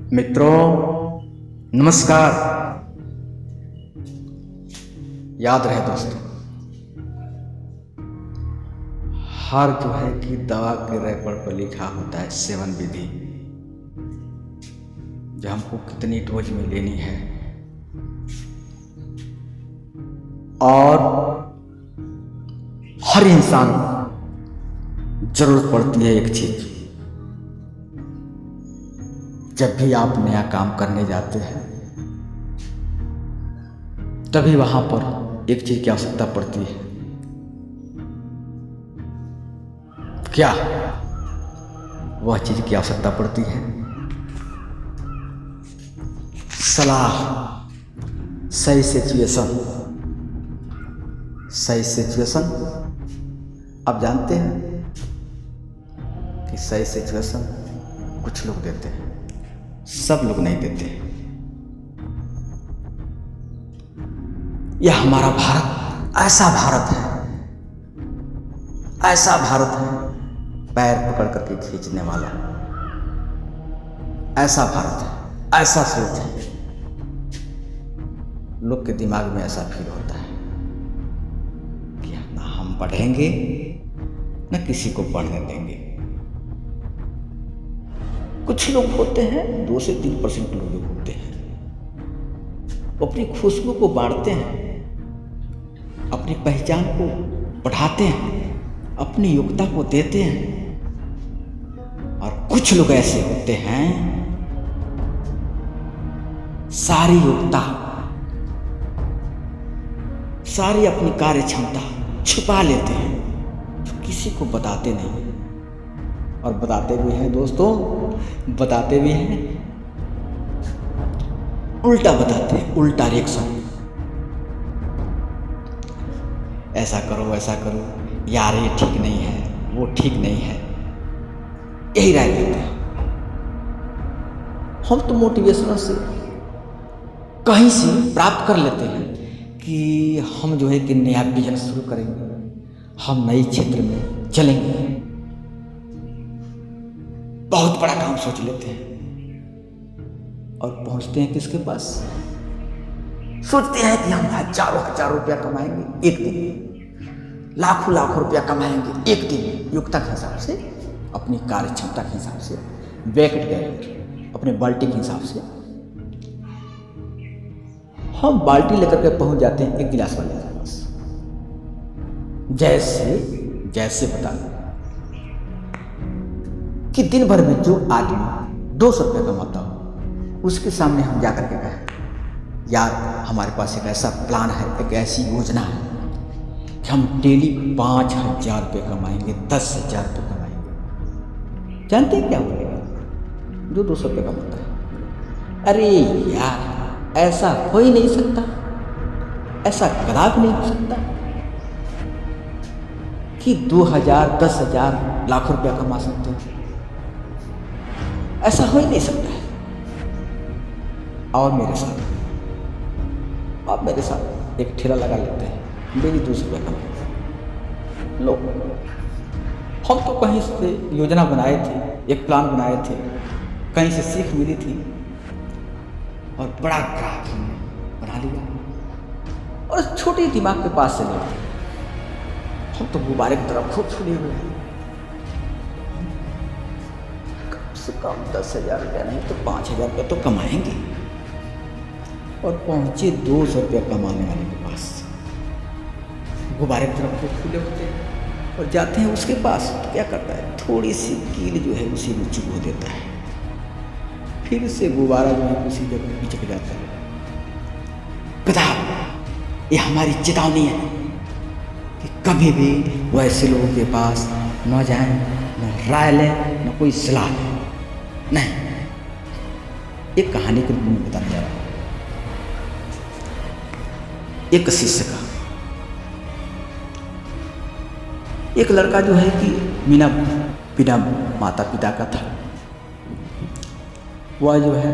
मित्रों नमस्कार। याद रहे दोस्तों, हर जो है कि दवा के रैपर पर लिखा होता है सेवन विधि, जो हमको कितनी डोज में लेनी है। और हर इंसान जरूरत पड़ती है एक चीज, जब भी आप नया काम करने जाते हैं तभी वहां पर एक चीज की आवश्यकता पड़ती है। क्या वह चीज की आवश्यकता पड़ती है? सलाह, सही सिचुएशन। सही सिचुएशन आप जानते हैं कि सही सिचुएशन कुछ लोग देते हैं, सब लोग नहीं देते। यह हमारा भारत ऐसा भारत है, ऐसा भारत है पैर पकड़ करके खींचने वाला, ऐसा भारत है, ऐसा सोच है। लोग के दिमाग में ऐसा फील होता है कि ना हम पढ़ेंगे ना किसी को पढ़ने देंगे। कुछ लोग होते हैं 2 से 3% लोग होते हैं, वो अपनी खुशबू को बांटते हैं, अपनी पहचान को बढ़ाते हैं, अपनी योग्यता को देते हैं। और कुछ लोग ऐसे होते हैं सारी योग्यता, सारी अपनी कार्य क्षमता छुपा लेते हैं, जो किसी को बताते नहीं। और बताते भी हैं दोस्तों, बताते भी हैं, उल्टा बताते हैं, उल्टा रिएक्शन। ऐसा करो वैसा करो, यार ये ठीक नहीं है, वो ठीक नहीं है, यही राय देते हैं। हम तो मोटिवेशनल से कहीं से प्राप्त कर लेते हैं कि हम जो है कि नया बिजनेस शुरू करेंगे, हम नए क्षेत्र में चलेंगे, बहुत बड़ा काम सोच लेते हैं और पहुंचते हैं किसके पास? सोचते हैं कि हम हजारों रुपया कमाएंगे एक दिन, लाखों रुपया कमाएंगे एक दिन, योग्यता के हिसाब से, अपनी कार्य क्षमता के हिसाब से, बैकेट गए अपने बाल्टी के हिसाब से। हम बाल्टी लेकर के पहुंच जाते हैं एक गिलास वाले के पास। जैसे बता कि दिन भर में जो आदमी 200 रुपये कमाता हो, उसके सामने हम जाकर के कहें, यार हमारे पास एक ऐसा प्लान है, एक ऐसी योजना है कि हम डेली 5000 रुपये कमाएंगे, 10,000 रुपये कमाएंगे। जानते हैं क्या बोलेगा? जो 200 रुपये कमाता है, अरे यार ऐसा हो ही नहीं सकता, ऐसा कदापि नहीं हो सकता कि 2000, 10,000, लाख रुपया कमा सकते हैं, ऐसा हो ही नहीं सकता है। और मेरे साथ एक ठेला लगा लेते हैं, डेली 200 रुपये कमाते। लो, हम तो कहीं से योजना बनाए थे, एक प्लान बनाए थे, कहीं से सीख मिली थी और बड़ा ग्राफ बना लिया। और छोटे दिमाग के पास से नहीं, हम तो गुब्बारे की तरफ खूब फूले हुए हैं। से कम 10,000 रुपया नहीं तो 5,000 रुपया तो कमाएंगे। और पहुंचे 200 रुपया कमाने वाले के पास, गुब्बारे की तरफ खूब फूले होते हैं और जाते हैं उसके पास, तो क्या करता है, थोड़ी सी कील जो है उसी में चुभो देता है, फिर से गुब्बारा जो है उसी जगह पिचक जाता है। पिता, ये हमारी चेतावनी है कि कभी भी वैसे लोगों के पास न जाएं, न राय लें, न कोई सलाह लें। नहीं, एक कहानी को मैं बताने जा रहा हूं। एक शिष्य का, एक लड़का जो है कि बिना माता पिता का था। वह जो है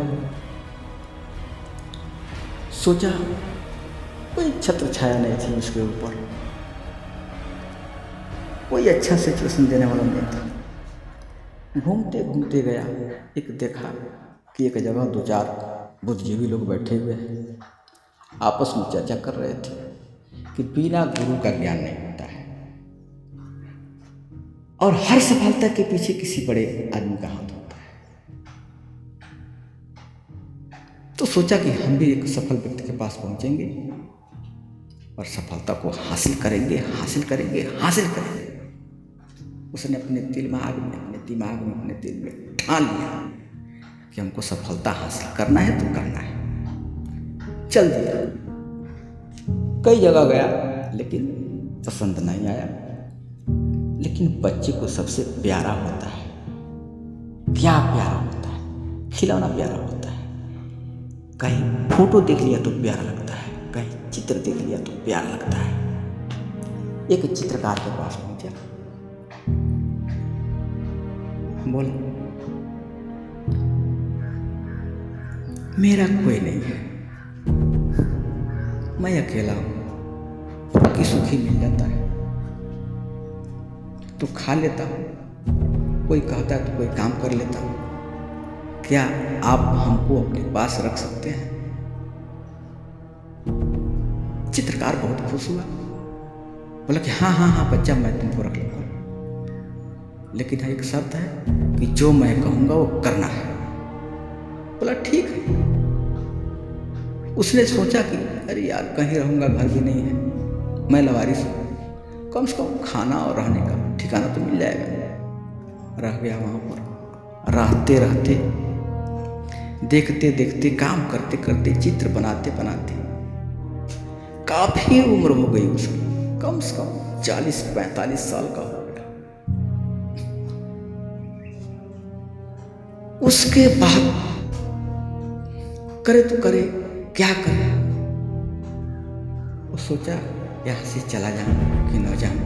सोचा, कोई छत्र छाया नहीं थी उसके ऊपर, कोई अच्छा सिचुएशन देने वाला नहीं था। घूमते घूमते गया, एक देखा कि एक जगह 2-4 बुद्धिजीवी लोग बैठे हुए हैं, आपस में चर्चा कर रहे थे कि बिना गुरु का ज्ञान नहीं होता है और हर सफलता के पीछे किसी बड़े आदमी का हाथ होता है। तो सोचा कि हम भी एक सफल व्यक्ति के पास पहुंचेंगे और सफलता को हासिल करेंगे। उसने अपने दिमाग में अपने दिल में ठान लिया कि हमको सफलता हासिल करना है तो करना है। चल दिया, कई जगह गया लेकिन पसंद नहीं आया। लेकिन बच्चे को सबसे प्यारा होता है, क्या प्यारा होता है? खिलौना प्यारा होता है। कहीं फोटो देख लिया तो प्यारा लगता है, कहीं चित्र देख लिया तो प्यारा लगता है। एक चित्रकार के पास पहुंचा, बोले मेरा कोई नहीं है, मैं अकेला हूं, रुखी सुखी मिल जाता है तो खा लेता हूं, कोई कहता है तो कोई काम कर लेता हूं, क्या आप हमको अपने पास रख सकते हैं? चित्रकार बहुत खुश हुआ, बोला कि हाँ बच्चा, मैं तुमको रख लूंगा, लेकिन एक शर्त है कि जो मैं कहूंगा वो करना है। बोला ठीक है। उसने सोचा कि अरे यार, कहीं रहूंगा, घर भी नहीं है, मैं लवारिस हूँ, कम से कम खाना और रहने का ठिकाना तो मिल जाएगा। रह गया वहाँ पर, रहते रहते, देखते देखते, काम करते करते, चित्र बनाते बनाते काफी उम्र हो गई उसकी, कम से कम 40-45 साल का हो गया। उसके बाद करे तो करे, क्या करे? वो सोचा यहां से चला जाऊं कि न जाऊं।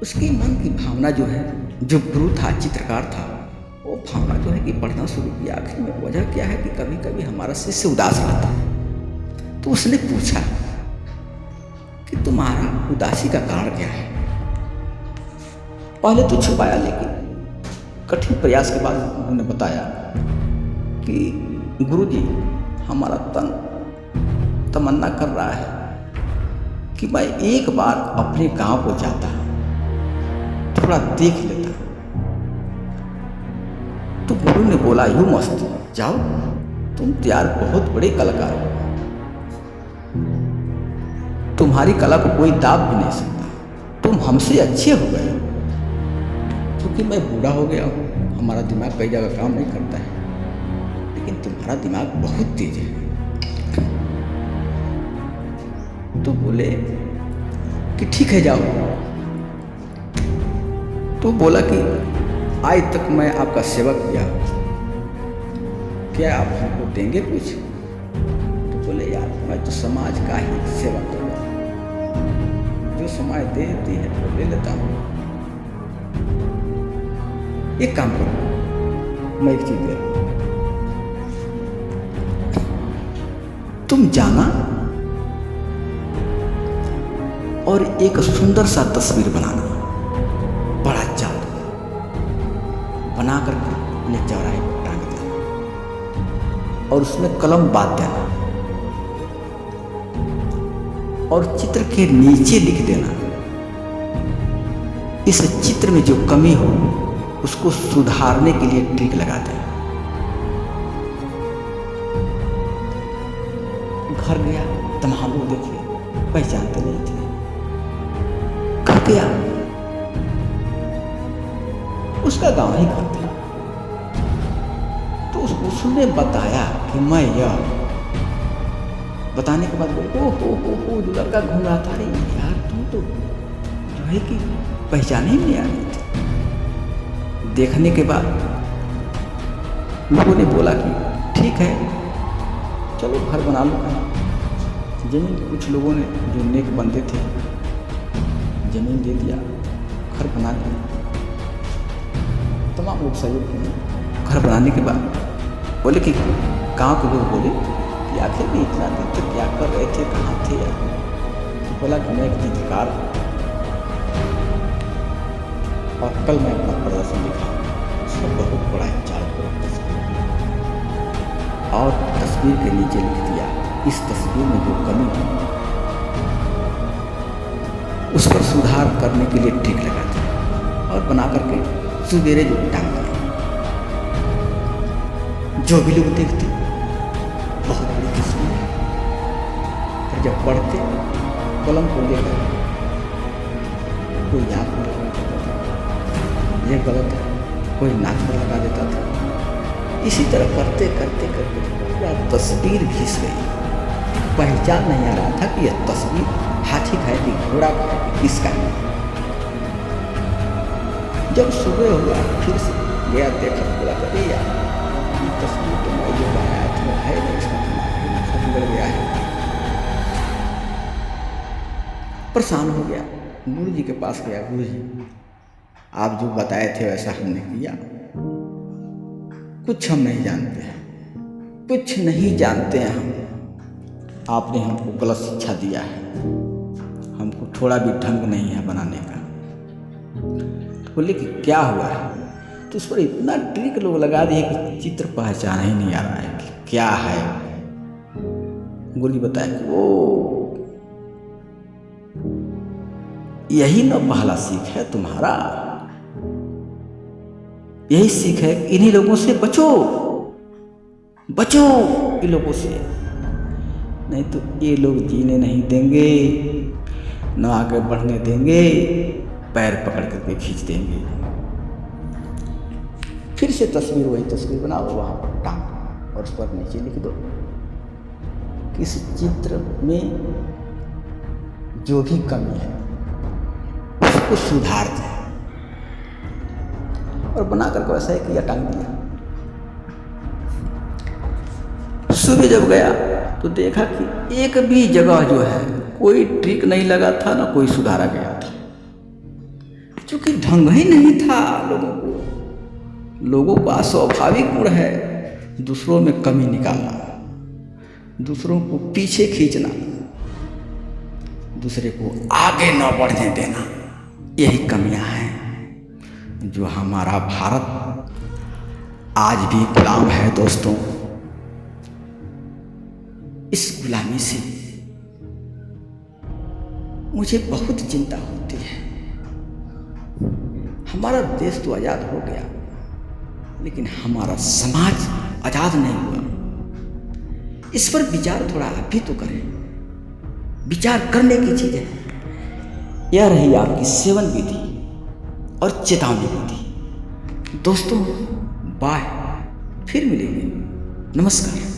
उसकी मन की भावना जो है, जो गुरु था, चित्रकार था, वो भावना जो है कि पढ़ना शुरू किया। आखिर में वजह क्या है कि कभी कभी हमारा शिष्य उदास रहता है। तो उसने पूछा कि तुम्हारा उदासी का कारण क्या है? पहले तो छुपाया, लेकिन कठिन प्रयास के बाद उन्होंने बताया कि गुरुजी, हमारा तन तमन्ना कर रहा है कि मैं एक बार अपने गांव को जाता, थोड़ा देख लेता। तो गुरु ने बोला, यूं मस्त जाओ, तुम यार बहुत बड़े कलाकार हो, तुम्हारी कला को कोई दाब भी नहीं सकता, तुम हमसे अच्छे हो गए। क्योंकि मैं बूढ़ा हो गया हूँ, हमारा दिमाग कई जगह काम नहीं करता है, लेकिन तुम्हारा दिमाग बहुत तेज है। तो बोले कि ठीक है जाओ। तो बोला कि आज तक मैं आपका सेवक किया, क्या आप हमको देंगे कुछ? तो बोले यार, मैं तो समाज का ही सेवक हूँ, जो समाज देती है वो ले लेता हूँ। एक काम करो, मैं एक चीज दे रहा हूं, तुम जाना और एक सुंदर सा तस्वीर बनाना, बड़ा चाँद बना करके अपने चौराहे पर टांग देना और उसमें कलम बांध देना और चित्र के नीचे लिख देना, इस चित्र में जो कमी हो उसको सुधारने के लिए टिक लगा दें। घर गया, तमाम लोग देखे, पहचानते नहीं थे। घर गया, उसका गांव ही घर था। तो उसने बताया कि मैं यह, बताने के बाद बोले ओ हो जो लड़का घूम रहा था, अरे यार तुम तो जो है कि पहचान ही नहीं आ रही थी। देखने के बाद लोगों ने बोला कि ठीक है, चलो घर बना लो। जमीन कुछ लोगों ने, जो नेक बंदे थे, जमीन दे दिया, घर बना दिया। तमाम लोग सहयोग किए। घर बनाने के बाद बोले कि गांव के लोग बोले कि आखिर में इतना दिन तक क्या कर रहे थे, कहाँ थे यार? तो बोला कि मैं एक चित्रकार हूँ और कल मैं अपना प्रदर्शन दिखा, उसका बहुत बड़ा चार्ज बड़ा तस्वीर और तस्वीर के नीचे लिख दिया, इस तस्वीर में जो कमी है उस पर सुधार करने के लिए ट्रिक लगा दिया और बना करके सवेरे जो टांग दिया। जो भी लोग देखते बहुत बड़ी तस्वीर है, और जब पढ़ते कलम को लेकर कोई याद में लगा देता था, ये गलत है, कोई नाक पर लगा देता था। इसी तरह करते करते करते पूरा तस्वीर घिस गई। पहचान नहीं आ रहा था कि यह तस्वीर हाथी का है कि घोड़ा का है कि किसका है। जब सुबह हुआ फिर से गया देखा, बोला अरे यार ये तस्वीर तो मैं जो बनाया था है नहीं, इसका नाक बिगड़ गया है। परेशान हो गया, गुरु जी के पास गया। गुरु जी आप जो बताए थे वैसा हमने किया, कुछ हम नहीं जानते हैं, कुछ नहीं जानते हैं हम। आपने हमको गलत शिक्षा दिया है, हमको थोड़ा भी ढंग नहीं है बनाने का। तो बोले कि क्या हुआ है? तो उस पर इतना ट्रिक लोग लगा दिए कि चित्र पहचान ही नहीं आ रहा है कि क्या है। गुरु जी बताया कि वो यही ना पहला सीख है तुम्हारा, यही सीख है। इन्हीं लोगों से बचो, बचो इन लोगों से, नहीं तो ये लोग जीने नहीं देंगे, न आगे बढ़ने देंगे, पैर पकड़ करके खींच देंगे। फिर से तस्वीर, वही तस्वीर बनाओ, वहां पर टांग और उस पर नीचे लिख दो कि इस चित्र में जो भी कमी है उसको सुधार दे। और बना करके वैसा ही किया, टांग दिया। सुबह जब गया तो देखा कि एक भी जगह जो है कोई ट्रिक नहीं लगा था, ना कोई सुधारा गया था, क्योंकि ढंग ही नहीं था। लोगों का स्वाभाविक गुण है दूसरों में कमी निकालना, दूसरों को पीछे खींचना, दूसरे को आगे न बढ़ने देना। यही कमियां हैं जो हमारा भारत आज भी गुलाम है। दोस्तों, इस गुलामी से मुझे बहुत चिंता होती है। हमारा देश तो आजाद हो गया, लेकिन हमारा समाज आजाद नहीं हुआ। इस पर विचार थोड़ा आप भी तो करें। विचार करने की चीज है। यह रही आपकी सेवन विधि और चेतावनी विधि। दोस्तों बाय, फिर मिलेंगे। नमस्कार।